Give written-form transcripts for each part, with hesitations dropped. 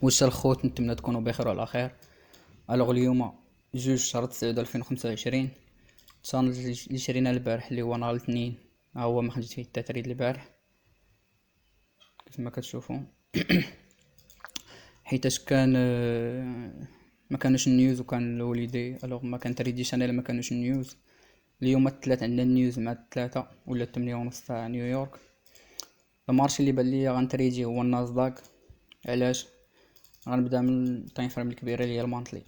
واش الخوت نتمنى تكونوا بخير وعلى خير. الوغ اليوم 2/9/2025 الشانل اللي شرينا البارح اللي هو نهار الاثنين، ها هو ما خديت فيه حتى تريد البارح كيف ما كتشوفوا. حيتاش كان ما كانوش النيوز وكان الهوليدي، الوغ ما كان تريديش انا الا ما كانوش النيوز. اليوم الثلاث عندنا النيوز مع الثلاثة ولا 8:30 تاع نيويورك. المارشي اللي بان ليا غنتريدي هو الناسداك. علاش؟ غنبدا من التايم فريم الكبيره اللي هي المونثلي.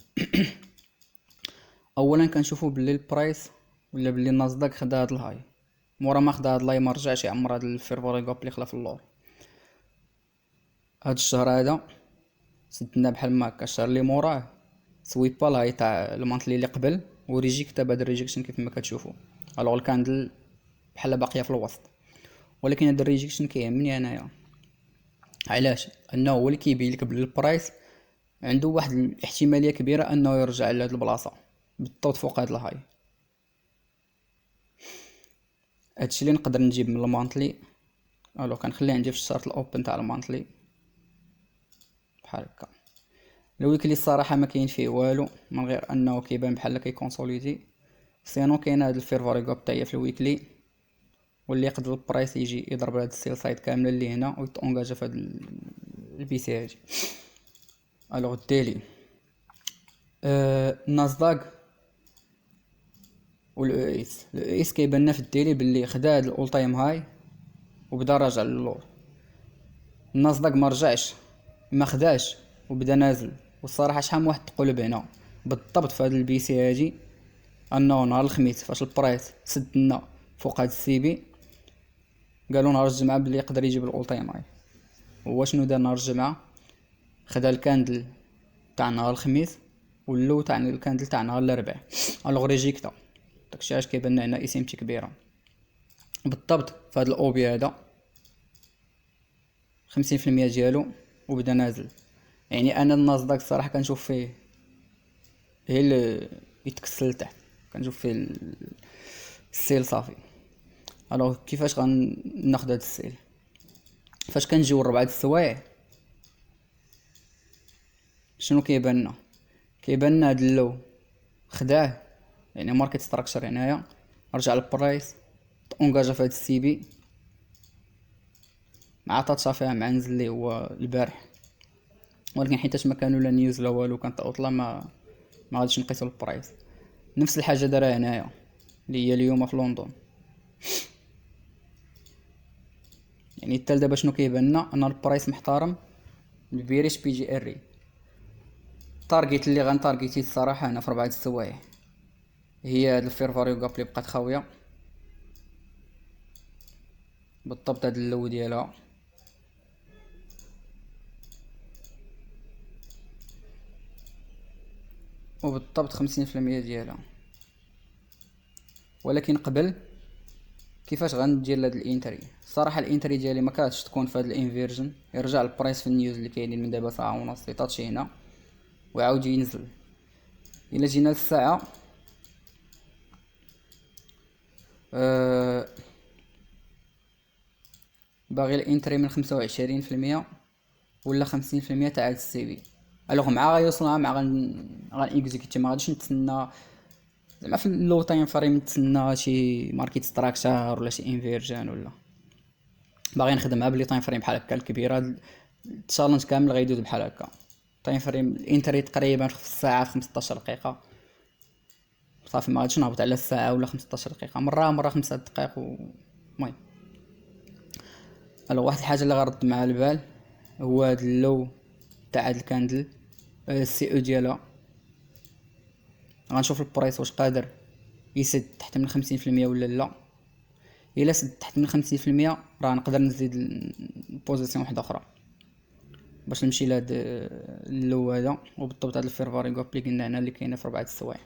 اولا كنشوفوا باللي البرايس ولا باللي الناسداك خدا هاد الهاي، مورا ما خدا هاد الهاي ما رجعش يعمر هاد الفيرفوري غاب اللي خلا في اللور. هاد الشهر هذا سدنا بحال ما هكا، الشهر اللي موراه سويبا الهاي تاع المونثلي اللي قبل وريجيكتا بهاد الريجيكشن كيف ما كتشوفوا. الوغ الكاندل بحال باقيه في الوسط، ولكن هاد الريجيكشن كيهمني انايا. علاش؟ انه هو اللي كيبين لك بلي البرايس عنده واحد الاحتماليه كبيره انه يرجع لهاد البلاصه بالضبط فوق هاد الهاي. هادشي اللي نقدر نجيب من المونثلي. الو كنخليه عندي في الشارت الاوبن تاع المونثلي بحال هكا. الويكلي الصراحه ما كاين فيه والو من غير انه كيبان بحال كيكونسوليدي. سينو كاين هاد الفيرفاري غاب تاعي في الويكلي، واللي يقدر البرايس يجي يضرب هاد السيل سايد كامله اللي هنا ويتونجاجا في هاد البي سي هادي. الوغ الديلي ناسداك والاو اس كيبان لنا في الديلي باللي خدا هاد الاول تايم هاي وبدا راجع للور. الناسداك ما رجعش، ما خداش وبدا نازل. والصراحه شحال من واحد تقلب هنا بالضبط في هاد البي سي هادي انه نهار الخميس فاش البرايس سد لنا فوق هاد السي بي قالوا نهار الجمعه بلي يقدر يجيب الاول تايم هاي. هو شنو دار نهار الجمعه؟ خدا الكاندل تاع نهار الخميس واللو تاع الكاندل تاع نهار الاربعاء. الوغ ريجيكتا داكشي علاش كيبان لنا هنا اس ام تي كبيره بالضبط في هاد الاوبي هذا 50% ديالو وبدا نازل. يعني انا الناسداك الصراحه كنشوف فيه هي اللي يتكسل لتحت، كنشوف فيه السيل صافي. الوغ كيفاش غناخد هاد السيل؟ فاش كنجيو لربعة السوايع شنو كيبان لنا؟ كيبان لنا هاد اللو خداه، يعني ماركت ستراكشر هنايا رجع للبرايس تونجاجا في هاد السي بي مع طاطشا فيها مع نزل اللي هو البارح. ولكن حيتاش ما كانوا لا نيوز لا والو كانت عطله ما غاديش نقيسو البرايس. نفس الحاجه دارها هنايا اللي هي اليوم في لندن. يعني حتى دابا شنو كيبان لنا؟ ان البرايس محترم البيريش بي جي اري. التارجيت اللي غنتارجيتي الصراحه هنا في 4 السوايع هي هاد الفيرفاريو غاب اللي بقات خاويه بالضبط هاد اللو ديالها. وبالضبط 50% ديالها. ولكن قبل كيفاش غندير لهاد الانتري؟ الصراحه الانتري ديالي ما كانتش تكون في هاد الانفيرجن، يرجع البرايس في النيوز اللي كاينين من دابا ساعه ونص يطاتشي هنا ويعاود ينزل. الا جينا للساعه أه باغي الانتري من 25% ولا 50% تاع هاد السي بي. الوغ مع غيوصلها مع غن اكزيكوتي، ما غاديش نتسنى زعما في اللو تايم فريم نتسنى شي ماركت ستراكشر ولا شي انفيرجن، ولا باغي نخدمها بلي تايم فريم بحال هكا الكبيره. التشالنج كامل غيدوز بحال هكا. تايم فريم الانتري تقريبا في الساعه 15 دقيقه صافي، ما غاديش نهبط على الساعه ولا 15 دقيقه، مره 5 دقائق المهم. الو واحد الحاجه اللي غرد مع البال هو هاد اللو تاع هاد الكاندل السي او ديالها. غنشوف البرايس واش قادر يسد تحت من 50% ولا لا. الا سد تحت من 50% راه نقدر نزيد البوزيسيون واحده اخرى باش نمشي لهاد اللو هذا وبالضبط هاد الفيرفاري غاب اللي قلنا هنا اللي كاينه في 4 السوايع.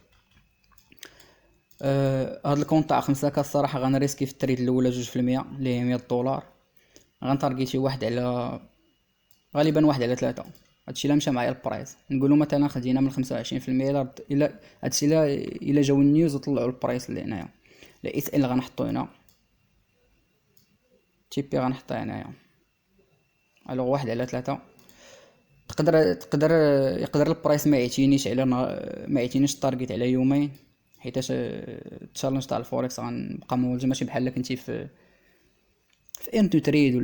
هاد الكونط تاع 5 الصراحه غنريسكي في التريد الاولى 2% اللي هي $100. غنتارجيتي واحد على غالبا واحد على 3. هادشي لا مشى معايا البرايس نقولوا مثلا خدينا من 25% الى هادشي الا جاو النيوز وطلعوا البرايس اللي هنايا. لا اس ال غنحطو هنا، تي بي غنحطها هنايا. الوغ واحد على 3 يقدر البرايس ما يعتينيش التارجت على يومين، حيتاش التشالنج تاع الفوركس غنبقى مولجي ماشي بحال كنتي في ام تو تريد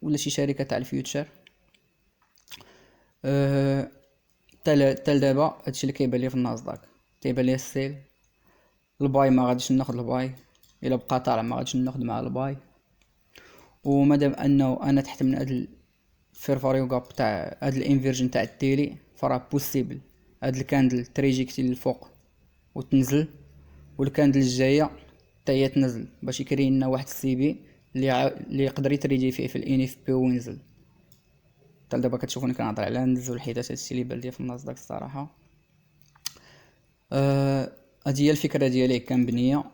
ولا شي شركه تاع الفيوتشر. تال دابا هادشي اللي كيبان لي في الناسداك، تيبان لي السيل. الباي ما غاديش ناخد الباي، الا بقى طالع ما غاديش ناخد مع الباي. ومادام انه انا تحت من هاد الفير فاليو جاب تاع هاد الانفيرجن تاع التيلي، فراه بوسيبل هاد الكاندل تريجيكتي للفوق وتنزل، والكاندل الجايه حتى هي تنزل باش يكري لنا واحد السي بي اللي يقدر يتريدي فيه في الان اف بي وينزل. حتى دابا كتشوفوني كنهضر على نزول، حيت هادشي اللي بان ليا في الناسداك الصراحه. هادي هي الفكره ديالي كنبنيه،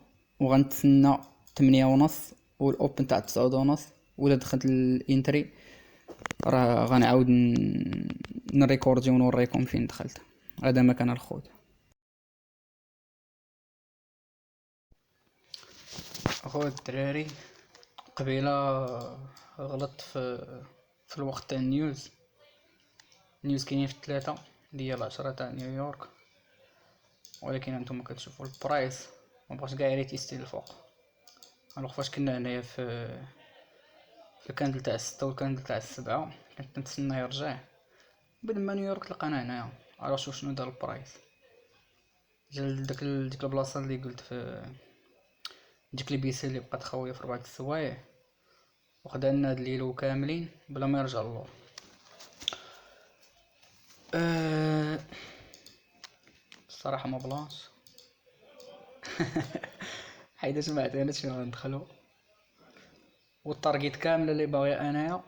وغنتسنى 8:30 والاوبن تاع 9:30. ولا دخلت الانتري راه غنعاود نريكوردي ونوريكم فين دخلت. هذا ما كان الخوت. اخويا الدراري، قبيله غلطت في الوقت تاع النيوز كاينين في 3 ديال 10 تاع نيويورك، ولكن انتم كتشوفوا البرايس مبغاش كاع يريتيستي الفوق. الوغ فاش كنا هنايا في الكاندل تاع 6 والكاندل تاع 7 كنت نتسنى يرجع بين ما نيويورك تلقانا هنايا. على شوف شنو دار البرايس، جا ديك البلاصه اللي قلت في ديك البيسه اللي بقات خاويه في 4 السوايع، وخدالنا هاد الليلو كاملين بلا ما يرجع اللور. الصراحه ما بلاش حيداش ما عطيناش فين غندخلو، والتارجيت كامله اللي باغي انايا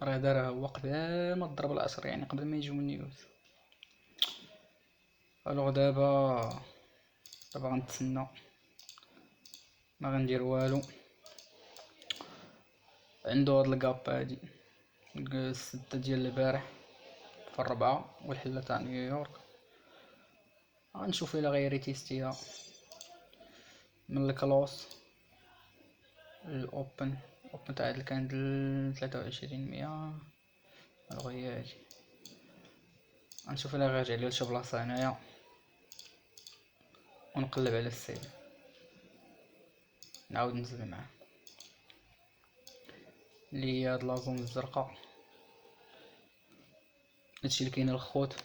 راه دارها هو قبل ما تضرب العصر، يعني قبل ما يجيو النيوز. الوغ دابا غنتسنى، ما غندير والو. عندو هاد الكاب هادي 6 ديال البارح في 4 والحلة تاع نيويورك، غنشوف الا غيريتيستيها من الكلوس الاوبن تاع هاد الكاندل 2300. الغياج غنشوف الا غيرجع ليا لشي بلاصه هنايا ونقلب على السيل نعاود ننزل معاه اللي هي هاد لازون الزرقاء. هادشي اللي كاين الخوت.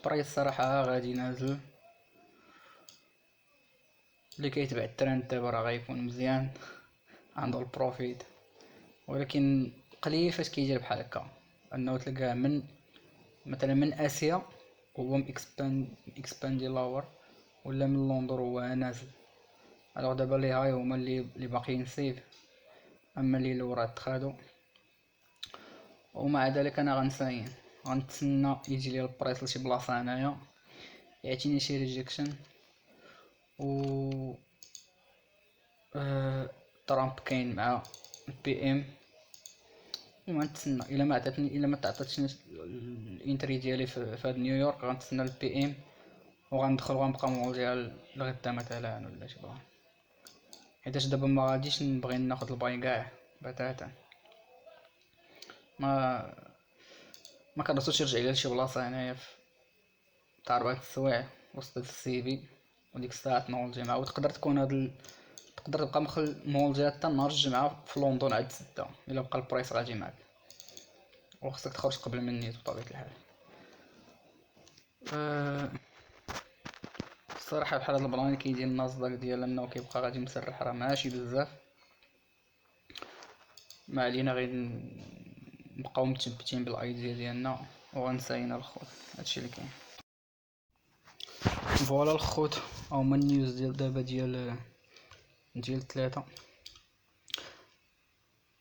برايس الصراحه غادي نازل، اللي كيتبع الترند دابا راه غيكون مزيان عنده البروفيت. ولكن قليل فاش كيدير بحال هكا انه تلقاه من مثلا من اسيا هو اكسباندي لاور، ولا من لندن هو نازل. الوغ دابا لي هاي هما اللي باقيين سيف، اما اللي لورا تخادو. ومع ذلك انا غنتسنى يجي لي البريس لشي بلاصه هنايا يعطيني شي ريجكشن. و ترامب كاين مع البي ام، وغنتسنى الا ما تعطاتنيش الانتري ديالي في هاد نيويورك غنتسنى البي ام وغندخل وغنبقى مولجي لغدا مثلا ولا شي بلان. حيتاش دابا ما غاديش نبغي ناخد الباي كاع بتاتا، ما كنرسوش يرجع لي لشي بلاصه هنايا تاع 4 السوايع وسط السي في، وديك الساعه تنولجي معاه. وتقدر تكون تقدر تبقى مولجي حتى نهار الجمعه في لندن عاد 6 الا بقى البريس غادي معاك، وخصك تخرج قبل من النيت بطبيعه الحال. الصراحه بحال هاد البلان اللي كيدير الناسداك ديال انه كيبقى غادي مسرح راه ماشي بزاف. ما علينا غير نبقاو متثبتين بالايديا ديالنا وغنساينا الخوت. هادشي اللي كاين. فوالا الخوت، هما النيوز ديال دابا ديال 3.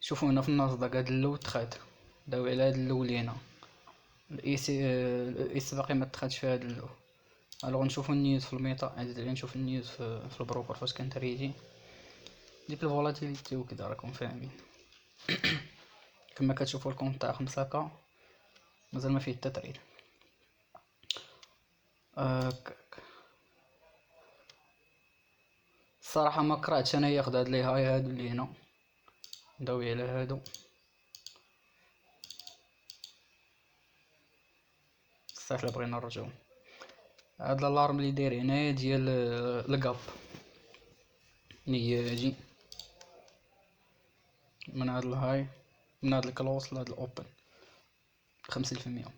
شوفوا هنا في الناسداك هاد اللو تخاد داو على هاد اللو لينا الايس باقي ما تخادش في هاد اللو. الوغ نشوفو النيوز في الميطا، عزيز عليا نشوف النيوز في البروكر فاش كنتريدي ديك الفولاتيليتي وكذا راكم فاهمين. كما كتشوفوا الكونت تاع 5K مازال ما فيه حتى تريد. الصراحه ما كرهتش انا ياخد هاد لي هاي هادو اللي هنا، ندوي على هادو بصح لا بغينا نرجعو. هاد الالارم اللي داير هنايا ديال الكاب نيجي من هاد الهاي، من هاد الكلوس لهاد الاوبن 50%.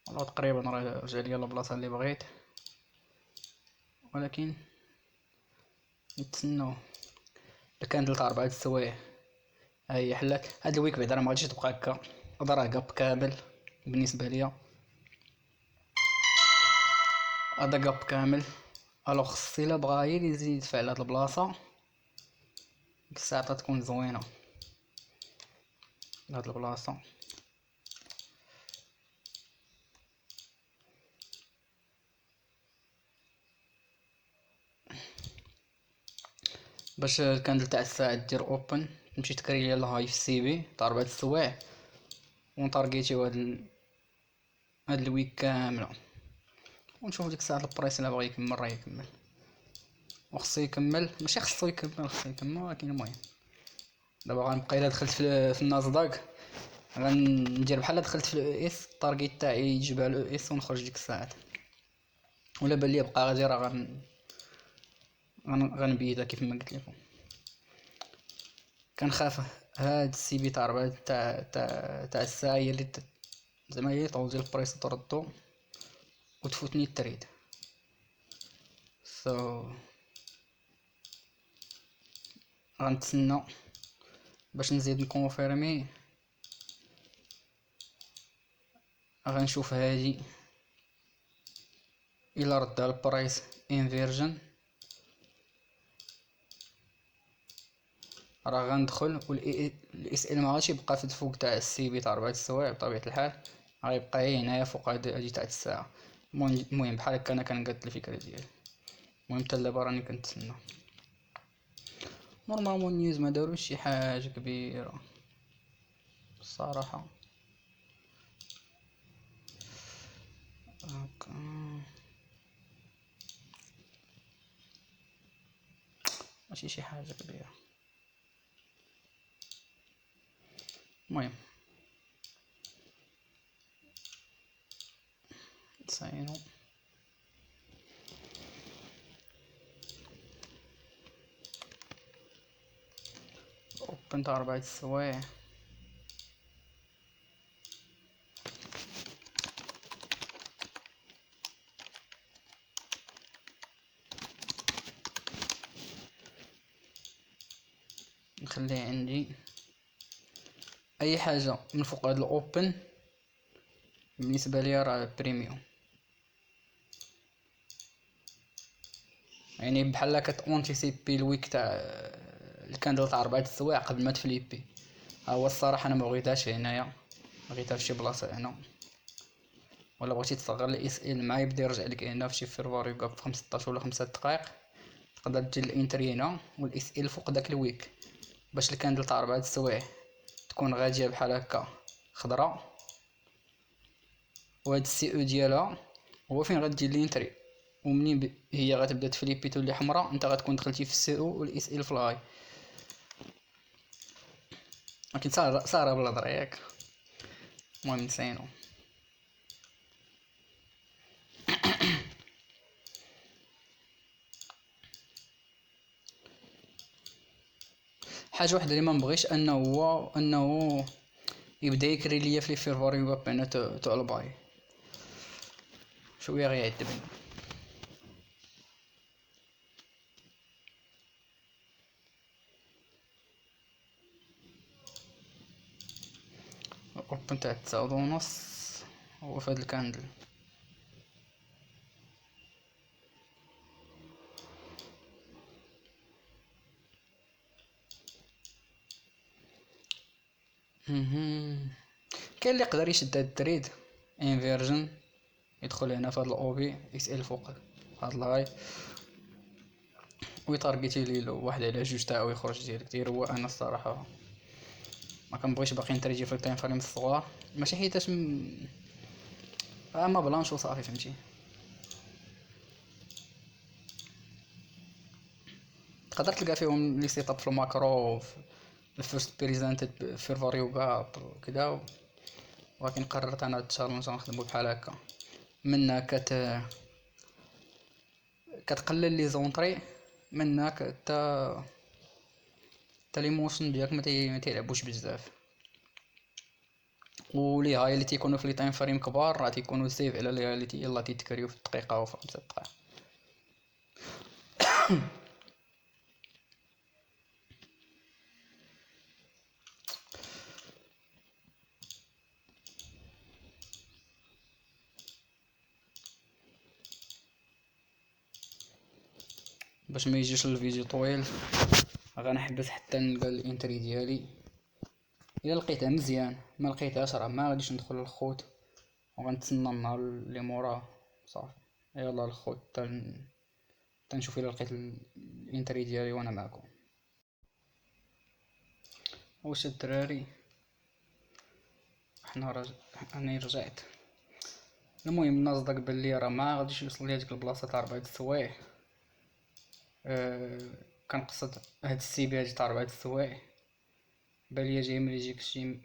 والله تقريبا راه رجع ليا لبلاصة اللي بغيت، ولكن نتسناو. الكاندل تاع 4 السوايع هاهي حلات. هاد الويك بعدا راه مغاديش تبقى هكا، هذا راه كاب كامل بالنسبة ليا، هذا كاب كامل. الوغ خص الا بغا غير يزيد يدفع لهاد البلاصة ديك الساعة تكون زوينة لهاد البلاصة. باش الكاندل تاع الساعة دير اوبن تمشي تكري ليا الهاي في السي بي تاع 4 السوايع، ونطارقيتيو هاد الويك كاملة، ونشوف ديك الساعة البرايس الا بغا يكمل راه يكمل، وخصو يكمل ماشي خصو يكمل، خصو يكمل. ولكن المهم دابا غنبقى الا دخلت في النازداك غندير بحال دخلت في الاو اس، التارغيت تاعي يجيبها الاو اس ونخرج ديك الساعات، ولا باللي بقى غادي راه غنبيدها كيف ما قلت لكم. كنخاف هاد السي بي تاع 4 تاع الساعة هي اللي زعما هي طوزي البريس تردو وتفوتني التريد. غنتسنى باش نزيد نكونفيرمي. غنشوف هادي الا ردها البرايس انفيرجن راه غندخل، والاس ال ما غاديش يبقى في الفوق تاع السي بي تاع 4 السوايع بطبيعة الحال، غيبقى هي هنايا فوق هادي تاع الساعة. المهم بحال هكا انا كنقاد الفكرة ديالي. المهم حتى دابا راني كنتسنى. نورمالمون نيوز ما داروش شي حاجة كبيرة الصراحة. هاكا ماشي شي حاجة كبيرة. المهم نساينو اوبن تاع 4 السوايع. نخليه عندي اي حاجة من فوق هاد الاوبن بالنسبة ليا راه بريميوم، يعني بحال كتونتيسيبي الويك تاع الكاندل تاع 4 السوايع قبل ما تفليبي. ها هو الصراحة انا مبغيتهاش هنايا، بغيتها فشي بلاصة هنا، ولا بغيتي تصغر الاس ال معايا يبدا يرجع لك هنا فشي فيرفار يوقف في 15 ولا 5 دقائق، تقدر دير الانتري هنا والاس ال فوق داك الويك باش الكاندل تاع 4 السوايع تكون غادية بحال هكا خضرا، وهاد السي او ديالها هو فين غدير الانتري، ومنين هي غتبدا تفليبي تولي حمراء انت غتكون دخلتي في السي او والاس ال في الهاي. ولكن صار بلا ضرا ياك. المهم نسينو. حاجه واحده اللي ما نبغيش انه يبدا يكري ليا في لي فيرفاري ويب انا تاع الباي شويه غيعذبني. اوبن تاع 9:30 هو في هاد الكاندل. كاين اللي يقدر يشد هاد التريد انفيرجن، يدخل هنا في هاد الاو بي اكس ال فوق هاد الهاي ويتارجيتي ليلو واحد على جوج تاعو يخرج ديريكت. هو انا الصراحه ما كنبغيش باقي نتريجي في التايم فريم الصغار، ماشي حيتاش اما بلانش وصافي فهمتي. تقدر تلقى فيهم لي سيتاب في الماكرو في الفيرست بريزنتد فيرفار يوغا وكذا. ولكن قررت انا التشالنج نخدمو بحال هكا. منها كتقلل لي زونطري، منها تا لي موشن ديالك ما تيلعبوش بزاف، ولي هاي اللي تيكونوا في لي تايم فريم كبار راه تيكونوا سيف على لي اللي يلاه تيتكريو في الدقيقه وفي 5 دقائق. باش ما يجيش الفيديو طويل غنحبس حتى نلقى الانتري ديالي. الا لقيتها مزيان، ما لقيتهاش راه ما غاديش ندخل للخوت وغنتسنى النهار اللي موراه صافي. يلا الخوت تنشوف الا لقيت الانتري ديالي وانا معكم. واش الدراري انا رجعت. المهم الناس داك بلي راه ما غاديش يوصل لي هاديك البلاصه تاع 4 السوايع. كنقصد هاد السيباج تاع 4 السوايع باليا جاي من ريجيكشن،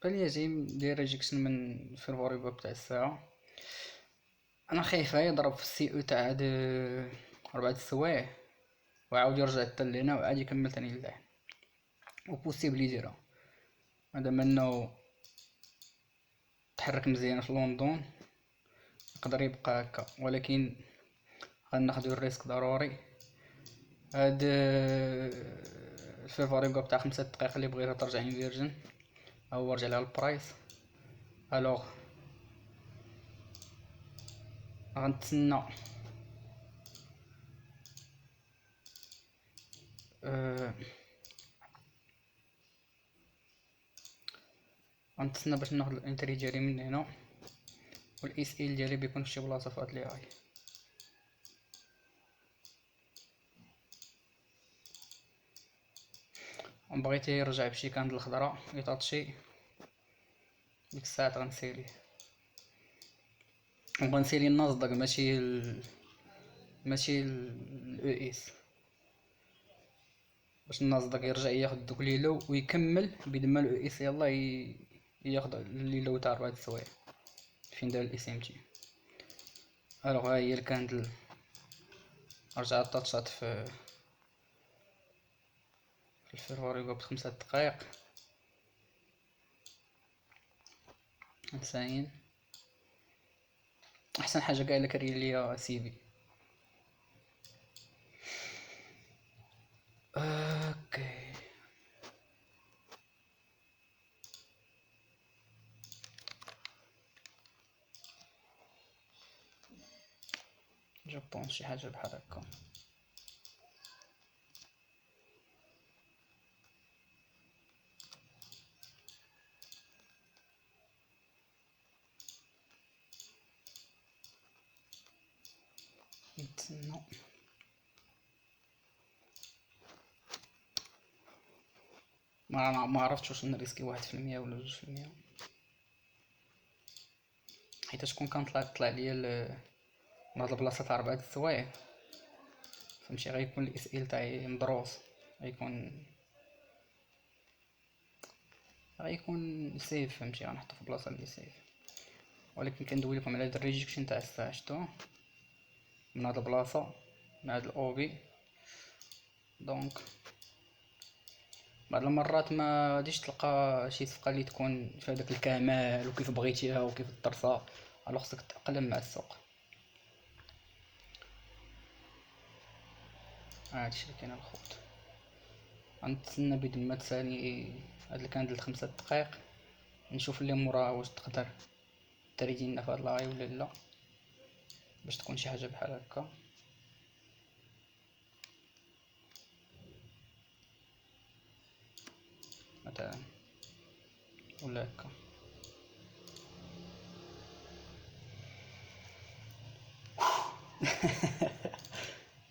باليا جاي داير ريجيكشن من فيرفوري باب تاع الساعه. انا خايفه يضرب في السي او تاع هاد 4 السوايع وعاود يرجع حتى لهنا وعاد يكمل تاني لتحت، وبوسيبل يديرها. هذا منه تحرك مزيان في لندن يقدر يبقى هكا، ولكن غناخدو الريسك ضروري. هاد الفيفاريغو تاع 5 دقائق اللي بغيتها ترجع انفيرجن او رجع لها البرايس. الوغ غنتسنى غنتسنى باش ناخد الانتري ديالي من هنا، والاس ال ديالي بيكون فشي بلاصه في هاد لي هاي. بغيتيه يرجع بشي كاندل الخضراء يطاطشي، ديك الساعات غنسيليه وغنسيلي الناصداك ماشي الاو اس، باش الناصداك يرجع ياخد دوك لي لو ويكمل بينما الاو اس يلا ياخد لي لو تاع 4 السوايع فين دار الاس ام تي. الوغ ها هي الكاندل رجعت طاطشات في الفيروريغو ب5 دقائق. انساين احسن حاجه كاع الا كري ليا سي في. اوكي جو بونس شي حاجه بحال هكا. نتسنى ما عرفتش واش نريسكي 1% ولا 2%، حيت شكون كان طلع ليا لهاد البلاصه تاع 4 السوايع فهمتي غيكون الاس ال تاعي مدروس، غيكون سيف فهمتي، غنحطو في بلاصه اللي سيف. ولكن كندوي لكم على هاد الريجيكشن تاع الساعه شتو من هاد البلاصه من هاد الاوبي. دونك بعض المرات ما غاديش تلقى شي صفقه اللي تكون في هذاك الكمال وكيف بغيتيها وكيف درتها، الوغ خصك تأقلم مع السوق. هادشي اللي كاين الخوت. غنتسنى بيد ما تسالي هاد الكاندل 5 دقائق نشوف اللي موراها واش تقدر تريدي لنا في هاد لاي ولا لا، باش تكون شي حاجه بحال هكا. مثلا ولا هكا.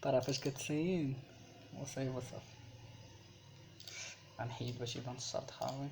ترى فاش كتسين مصيبه صافي. غنحيد باش يبان الشرط خاوي.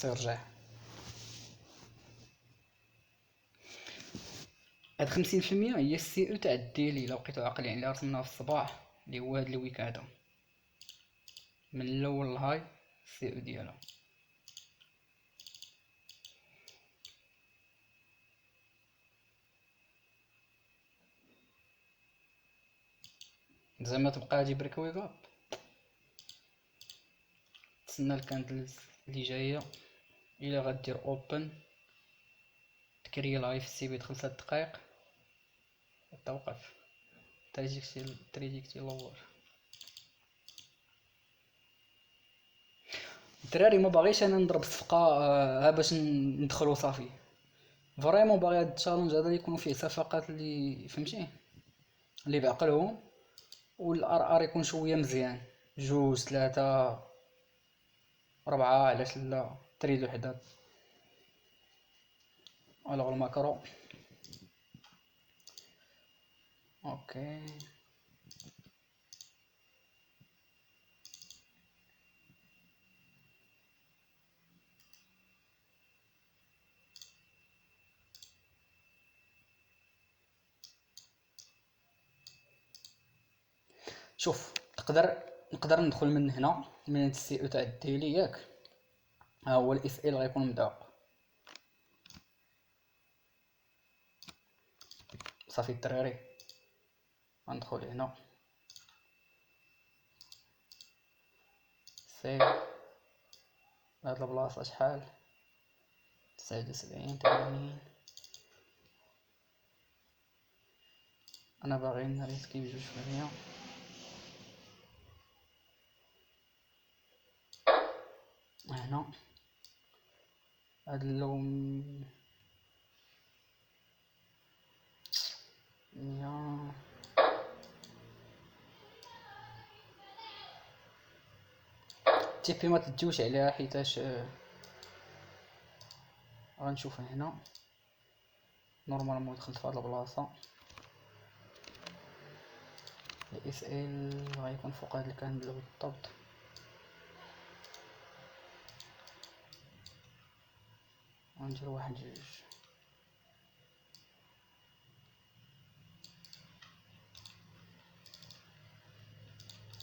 تيرجع. هاد 50% هي السي او تاع الديلي، الا بقيتو عاقل يعني رسمناها في الصباح اللي هو هاد الويك هذا من الاول للهاي السي او ديالها. زعما تبقى هادي بريك ويك اب، تسنى الكاندلز اللي جايه. الا غدير اوبن تكري لايف سي بي 5 دقائق توقف تريجيكتي لور. الدراري ما باغيش انا نضرب الصفقه ها باش ندخلو صافي، فريمون باغي هاد التشالنج هذا يكونوا فيه صفقات اللي فهمتي اللي بعقلهم، والار ار يكون شويه مزيان، جوج ثلاثة ربعة علاش لا تريد وحدات. الوغ الماكرو اوكي. شوف نقدر ندخل من هنا من السي او تاع الديلي ياك، ها هو الاس ال غيكون مدعوق صافي. الدراري غندخل هنا سي هاد البلاصه شحال 79 80. انا باغي نريسكي بجوج في المية. هنا هاد اللون 100 تيبي ما تديوش عليها حيتاش غنشوف هنا نورمالمون دخلت في هاد البلاصه. الاس ال غيكون فوق هاد الكاندل بالضبط. غندير واحد جوج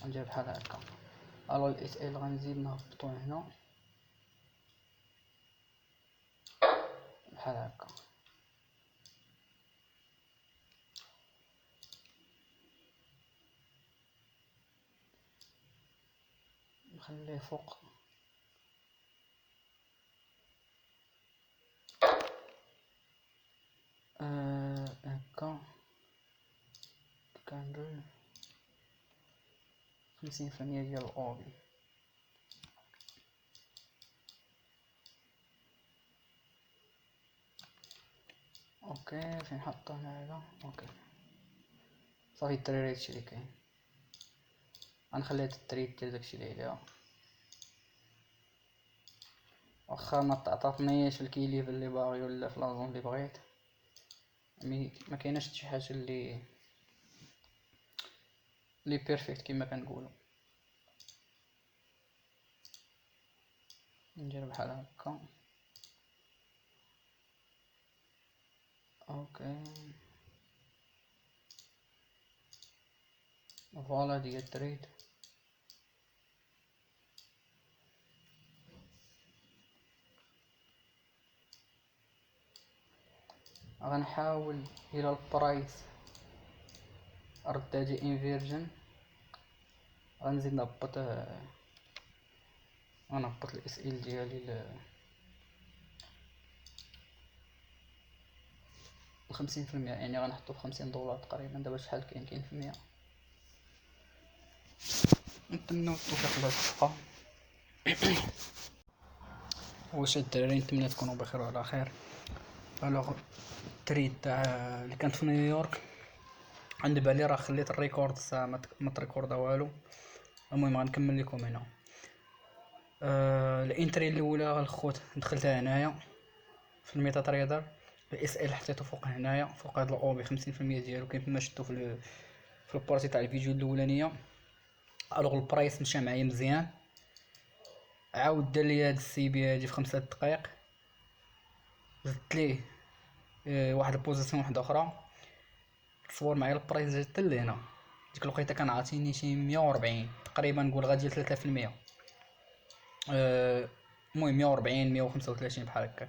غندير بحال هكا. الو الاس ال غنزيد نهبطو هنا بحال هكا. نخليه فوق هكا كندير 50% ديال الاوبي. اوكي فين حطه هنايا. اوكي صافي الدراري هادشي اللي كاين. غنخليها تريد دير داكشي اللي عليها، واخا ما تعطاتنيش في الكي ليفل اللي باغي ولا في لازون اللي بغيت، ما كايناش شي حاجه اللي بيرفكت كما كنقولوا. ندير بحال هكا. اوكي فوالا ديال التريد. غنحاول الى البرايس رد هادي انفيرجن غنزيد نهبط غنهبط الاس ال ديالي 50%، يعني غنحطو $50 تقريبا. دابا شحال كاين في 100. نتمنوا التوفيق لهاد الصفقه. واش الدراري نتمنى تكونوا بخير وعلى خير. الوغ التريد تاع اللي كانت في نيويورك عندي بالي راه خليت الريكورد الساعه ما تريكوردا والو. المهم غنكمل لكم هنا. الانتري الاولى الخوت دخلتها هنايا في الميتا تريدر. الاس ال حطيته فوق هنايا فوق هاد الاو بي 50% ديالو كيف ما شفتو في البارتي تاع الفيديو الاولانيه. الوغ البرايس مشى معايا مزيان عاود دار لي هاد السي بي هادي في 5 دقائق، زدت ليه واحد البوزيسيون واحدة اخرى، تصور معايا البرايس جا حتى لهنا. ديك الوقيته كان عاطيني شي 140 تقريبا، نقول غادي 3%. المهم 140 135 بحال هكا.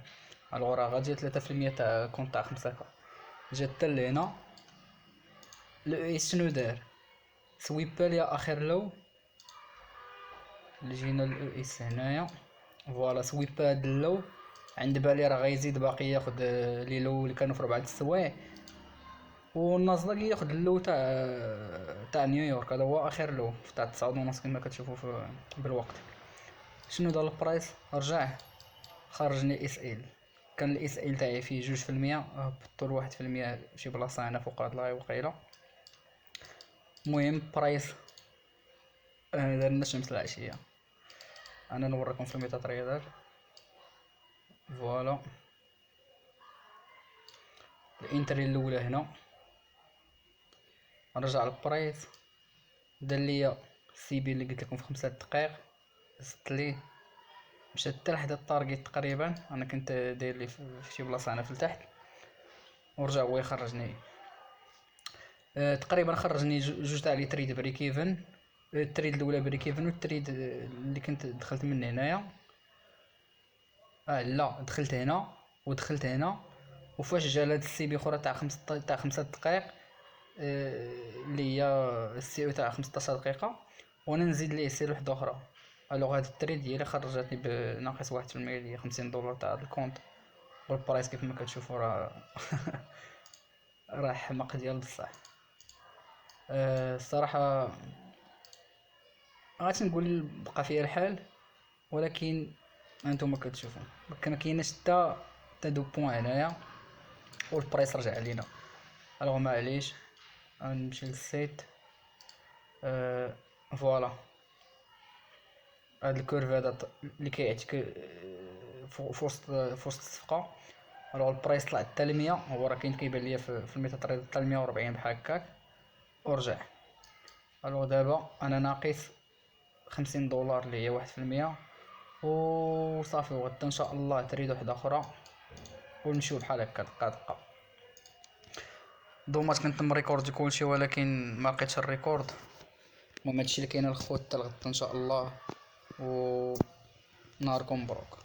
الوغ راه غادي 3% تاع كونط تاع 5K. جا حتى لهنا. لو شنو دار؟ سويبا ليا اخر لو، جينا لو اس هنايا، فوالا سويبا هاد اللو. عند بالي راه غيزيد باقي ياخد لي لو اللي كانوا في 4 السوايع، والنازداك ياخد اللو تاع نيويورك. هذا هو اخر لو تاع 9.5 كما كتشوفوا بالوقت. شنو دار البرايس؟ رجع خرجني اس ال. كان الاس ال تاعي فيه 2%، هبطو ل1% شي بلاصة هنا فوق هاد لاي وقيلة. المهم برايس دارنا الشمس العشية. انا نوريكم في الميتا تريدر. فوالا الانتري الاولى هنا، نرجع للبرايس، دار ليا السي بي اللي قلت لكم في 5 دقائق، زدت ليه، مشى حتى لحد التارجيت تقريبا. انا كنت داير لي في شي بلاصه هنا في التحت، ورجع هو يخرجني. تقريبا خرجني جوج تاع لي تريد بريك ايفن. التريد الاولى بريك ايفن، والتريد اللي كنت دخلت من هنايا. لا، دخلت هنا ودخلت هنا. وفاش جا هاد السي بي اخرى تاع 5 دقائق، اللي هي السي او تاع 15 دقيقة، وانا نزيد ليه سي واحدة اخرى. الوغ هاد التريد هي اللي خرجتني بناقص 1%، اللي هي $50 تاع هاد الكونت. والبرايس كيف ما كتشوفوا راه حماق ديال بصح. الصراحة غادي نقول بقى فيها الحال، ولكن انتم كتشوفوا ما كايناش حتى دو بوين هنايا، والبرايس رجع علينا. الوغ معليش، غنمشي للسيت. فوالا هاد الكيرف هذا اللي كيعطيك في وسط الصفقة. الوغ البرايس طلع حتى ل 100، هو راه كاين كيبان ليا في الميتا تريد حتى ل 140 بحال هكاك، ورجع. الوغ دابا انا ناقص $50 اللي هي 1%، وصافي. وغدا ان شاء الله تريد واحدة اخرى ونمشيو بحال هكا دقة دقة. دوماج كنت مريكوردي كلشي ولكن ما لقيتش الريكورد. المهم هادشي اللي كاين الخوت حتى لغدا ان شاء الله، و نهاركم مبروك.